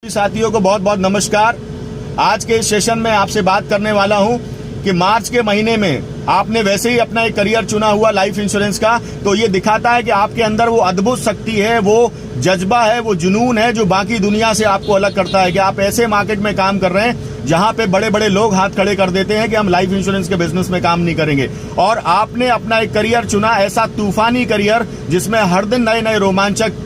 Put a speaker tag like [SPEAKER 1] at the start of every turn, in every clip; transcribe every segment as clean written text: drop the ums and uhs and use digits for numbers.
[SPEAKER 1] साथियों को बहुत बहुत नमस्कार। आज के इस सेशन में आपसे बात करने वाला हूं कि मार्च के महीने में आपने वैसे ही अपना एक करियर चुना हुआ लाइफ इंश्योरेंस का, तो ये दिखाता है कि आपके अंदर वो अद्भुत शक्ति है, वो जज्बा है, वो जुनून है जो बाकी दुनिया से आपको अलग करता है कि आप ऐसे मार्केट में काम कर रहे हैं जहां पे बड़े बड़े लोग हाथ खड़े कर देते हैं कि हम लाइफ इंश्योरेंस के बिजनेस में काम नहीं करेंगे। और आपने अपना एक करियर चुना, ऐसा तूफानी करियर जिसमें हर दिन नए नए रोमांचक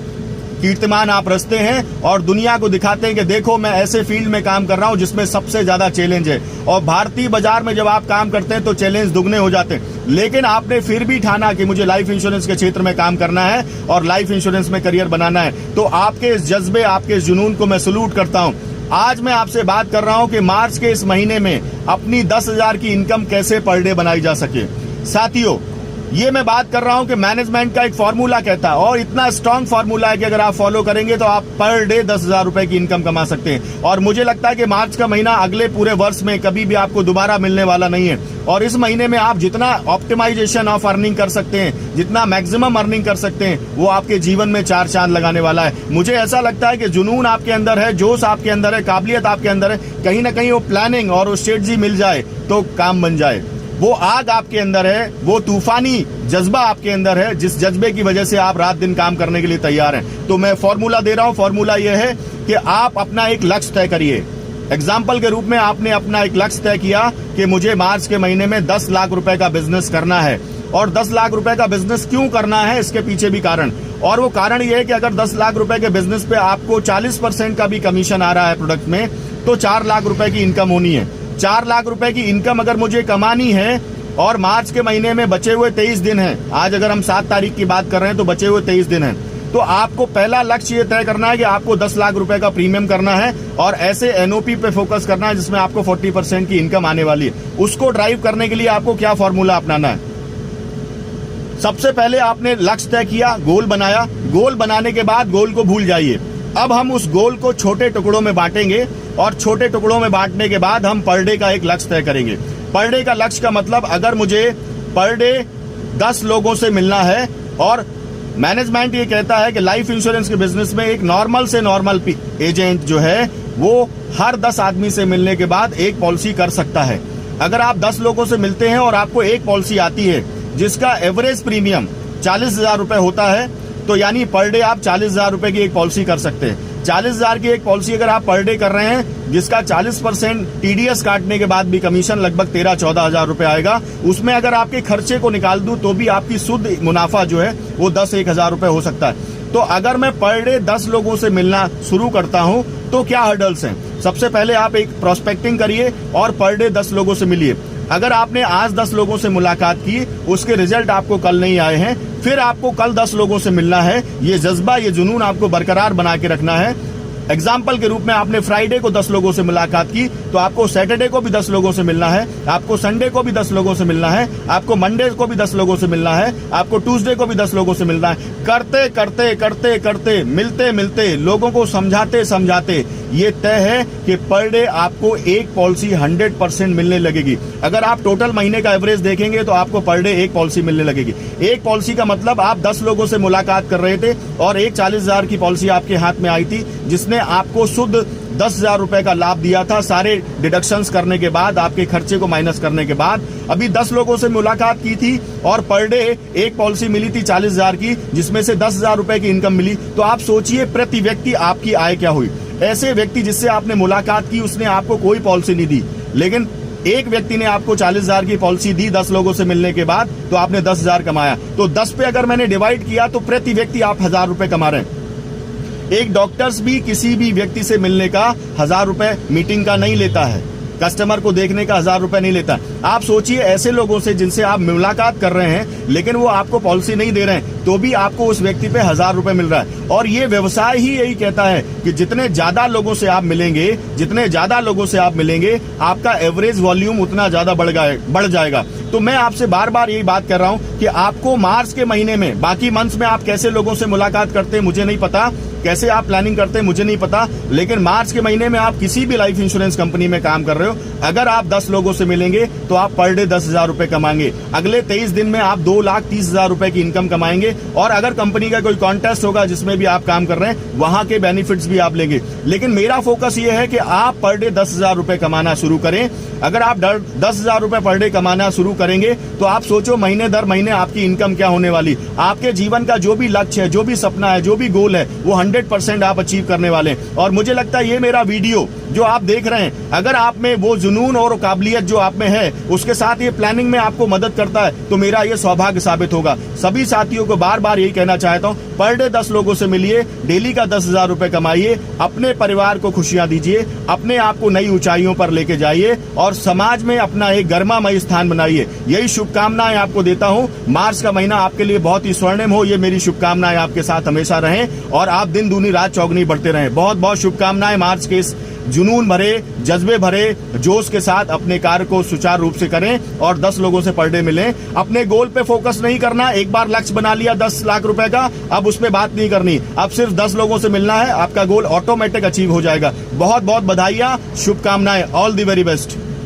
[SPEAKER 1] कीर्तिमान आप रचते हैं और दुनिया को दिखाते हैं कि देखो मैं ऐसे फील्ड में काम कर रहा हूं जिसमें सबसे ज्यादा चैलेंज है। और भारतीय बाजार में जब आप काम करते हैं तो चैलेंज दुगने हो जाते हैं, लेकिन आपने फिर भी ठाना कि मुझे लाइफ इंश्योरेंस के क्षेत्र में काम करना है और लाइफ इंश्योरेंस में करियर बनाना है। तो आपके इस जज्बे, आपके इस जुनून को मैं सलूट करता हूं। आज मैं आपसे बात कर रहा हूं कि मार्च के इस महीने में अपनी 10,000 की इनकम कैसे पर डे बनाई जा सके। साथियों, ये मैं बात कर रहा हूं कि मैनेजमेंट का एक फॉर्मूला कहता है और इतना स्ट्रांग फॉर्मूला है कि अगर आप फॉलो करेंगे तो आप पर डे 10,000 रुपए की इनकम कमा सकते हैं। और मुझे लगता है कि मार्च का महीना अगले पूरे वर्ष में कभी भी आपको दोबारा मिलने वाला नहीं है। और इस महीने में आप जितना ऑप्टिमाइजेशन ऑफ अर्निंग कर सकते हैं, जितना मैक्सिमम अर्निंग कर सकते हैं, वो आपके जीवन में 4 चांद लगाने वाला है। मुझे ऐसा लगता है कि जुनून आपके अंदर है, जोश आपके अंदर है, काबिलियत आपके अंदर है, कहीं ना कहीं वो प्लानिंग और वो स्ट्रेटजी मिल जाए तो काम बन जाए। वो आग आपके अंदर है, वो तूफानी जज्बा आपके अंदर है, जिस जज्बे की वजह से आप रात दिन काम करने के लिए तैयार हैं। तो मैं फॉर्मूला दे रहा हूं। फॉर्मूला ये है कि आप अपना एक लक्ष्य तय करिए। एग्जाम्पल के रूप में आपने अपना एक लक्ष्य तय किया कि मुझे मार्च के महीने में 10 लाख रुपए का बिजनेस करना है। और 10 लाख रुपए का बिजनेस क्यों करना है, इसके पीछे भी कारण, और वो कारण ये है कि अगर 10 लाख रुपए के बिजनेस पे आपको 40% का भी कमीशन आ रहा है प्रोडक्ट में, तो 4 लाख रुपए की इनकम होनी है। 4 लाख रुपए की इनकम अगर मुझे कमानी है और मार्च के महीने में बचे हुए 23 दिन हैं, आज अगर हम 7 तारीख की बात कर रहे हैं तो बचे हुए 23 दिन हैं, तो आपको पहला लक्ष्य ये तय करना है कि आपको 10 लाख रुपए का प्रीमियम करना है और ऐसे एनओपी पे फोकस करना है जिसमें आपको 40% की इनकम आने वाली है। उसको ड्राइव करने के लिए आपको क्या फॉर्मूला अपनाना है? सबसे पहले आपने लक्ष्य तय किया, गोल बनाया। गोल बनाने के बाद गोल को भूल जाइए। अब हम उस गोल को छोटे टुकड़ों में बांटेंगे और छोटे टुकड़ों में बांटने के बाद हम पर डे का एक लक्ष्य तय करेंगे। पर डे का लक्ष्य का मतलब, अगर मुझे पर डे 10 लोगों से मिलना है, और मैनेजमेंट ये कहता है कि लाइफ इंश्योरेंस के बिजनेस में एक नॉर्मल से नॉर्मल एजेंट जो है वो हर 10 आदमी से मिलने के बाद एक पॉलिसी कर सकता है। अगर आप 10 लोगों से मिलते हैं और आपको एक पॉलिसी आती है जिसका एवरेज प्रीमियम 40,000 रुपए होता है, तो यानी पर डे आप 40,000 रुपए की एक पॉलिसी कर सकते हैं। 40,000 की एक पॉलिसी अगर आप पर डे कर रहे हैं जिसका 40% टीडीएस काटने के बाद भी कमीशन लगभग 13-14 हजार रुपए आएगा, उसमें अगर आपके खर्चे को निकाल दूं तो भी आपकी शुद्ध मुनाफा जो है वो 10-1 हजार रुपए हो सकता है। तो अगर मैं पर डे 10 लोगों से मिलना शुरू करता हूं तो क्या हर्डल्स हैं? सबसे पहले आप एक प्रोस्पेक्टिंग करिए और पर डे 10 लोगों से मिलिए। अगर आपने आज 10 लोगों से मुलाकात की, उसके रिजल्ट आपको कल नहीं आए हैं, फिर आपको कल 10 लोगों से मिलना है। ये जज्बा, ये जुनून आपको बरकरार बना के रखना है। एग्जाम्पल के रूप में आपने फ्राइडे को 10 लोगों से मुलाकात की, तो आपको सैटरडे को भी 10 लोगों से मिलना है, आपको संडे को भी 10 लोगों से मिलना है, आपको मंडे को भी 10 लोगों से मिलना है, आपको ट्यूसडे को भी 10 लोगों से मिलना है। करते करते करते करते, मिलते मिलते, लोगों को समझाते समझाते ये तय है कि पर डे आपको एक पॉलिसी 100% मिलने लगेगी। अगर आप टोटल महीने का एवरेज देखेंगे तो आपको पर डे एक पॉलिसी मिलने लगेगी। एक पॉलिसी का मतलब, आप 10 लोगों से मुलाकात कर रहे थे और एक 40,000 की पॉलिसी आपके हाथ में आई थी जिसने आपको शुद्ध 10,000 रुपए का लाभ दिया था, सारे डिडक्शंस करने के बाद, आपके खर्चे को माइनस करने के बाद। अभी 10 लोगों से मुलाकात की थी और पर डे एक पॉलिसी मिली थी 40,000 की, जिसमें से 10,000 रुपए की इनकम मिली। तो आप सोचिए प्रति व्यक्ति आपकी आय क्या हुई। ऐसे व्यक्ति जिससे आपने मुलाकात की उसने आपको कोई पॉलिसी नहीं दी, लेकिन एक व्यक्ति ने आपको 40,000 की पॉलिसी दी 10 लोगों से मिलने के बाद, तो आपने 10,000 कमाया। तो 10 पे अगर मैंने डिवाइड किया तो प्रति व्यक्ति आप 1,000 रुपए कमा रहे हैं। एक डॉक्टर्स भी किसी भी व्यक्ति से मिलने का 1,000 रुपए मीटिंग का नहीं लेता है, कस्टमर को देखने का 1,000 रुपए नहीं लेता। आप सोचिए ऐसे लोगों से जिनसे आप मुलाकात कर रहे हैं लेकिन वो आपको पॉलिसी नहीं दे रहे हैं, तो भी आपको उस व्यक्ति पे 1,000 रुपए मिल रहा है। और ये व्यवसाय ही यही कहता है कि जितने ज्यादा लोगों से आप मिलेंगे, जितने ज्यादा लोगों से आप मिलेंगे, आपका एवरेज वॉल्यूम उतना ज्यादा बढ़ जाएगा। तो मैं आपसे बार बार यही बात कर रहा हूं कि आपको मार्च के महीने में, बाकी मंथ्स में आप कैसे लोगों से मुलाकात करते हैं मुझे नहीं पता, कैसे आप प्लानिंग करते हैं मुझे नहीं पता, लेकिन मार्च के महीने में आप किसी भी लाइफ इंश्योरेंस कंपनी में काम कर रहे हो, अगर आप 10 लोगों से मिलेंगे तो आप पर डे 10,000 रुपए कमाएंगे। अगले 23 दिन में आप 2,30,000 रुपए की इनकम कमाएंगे। और अगर कंपनी का कोई कॉन्टेस्ट होगा जिसमें भी आप काम कर रहे हैं, वहां के बेनिफिट्स भी आप लेंगे। लेकिन मेरा फोकस ये है कि आप पर डे 10,000 रुपए कमाना शुरू करें। अगर आप 10,000 रुपए पर डे कमाना शुरू करेंगे तो आप सोचो महीने दर महीने आपकी इनकम क्या होने वाली। आपके जीवन का जो भी लक्ष्य है, जो भी सपना है, जो भी गोल है, वो 100% आप अचीव करने वाले हैं। और मुझे लगता है ये मेरा वीडियो जो आप देख रहे हैं, अगर आप में वो जुनून और काबिलियत जो आप में है, उसके साथ ये प्लानिंग में आपको मदद करता है, तो मेरा ये सौभाग्य साबित होगा। सभी साथियों को बार बार यही कहना चाहता हूं, पर डे 10 लोगों से मिलिए, डेली का 10,000 रुपए कमाइए, अपने परिवार को खुशियां दीजिए, अपने आप को नई ऊंचाइयों पर लेके जाइए और समाज में अपना एक गरिमामय स्थान बनाइए। यही शुभकामनाएं आपको देता हूं। मार्च का महीना आपके लिए बहुत ही स्वर्णिम हो, ये मेरी शुभकामनाएं आपके साथ हमेशा रहें और आप दिन दूनी रात चौगनी बढ़ते रहें। बहुत बहुत शुभकामनाएं मार्च के इस जुनून भरे, जज्बे भरे, जोश के साथ अपने कार्य को सुचारू रूप से करें और 10 लोगों से पर डे मिलें। अपने गोल पे फोकस नहीं करना। एक बार लक्ष्य बना लिया 10 लाख रुपए का, अब उस पर बात नहीं करनी, अब सिर्फ 10 लोगों से मिलना है, आपका गोल ऑटोमेटिक अचीव हो जाएगा। बहुत बहुत बधाइयां, शुभकामनाएं, ऑल द वेरी बेस्ट।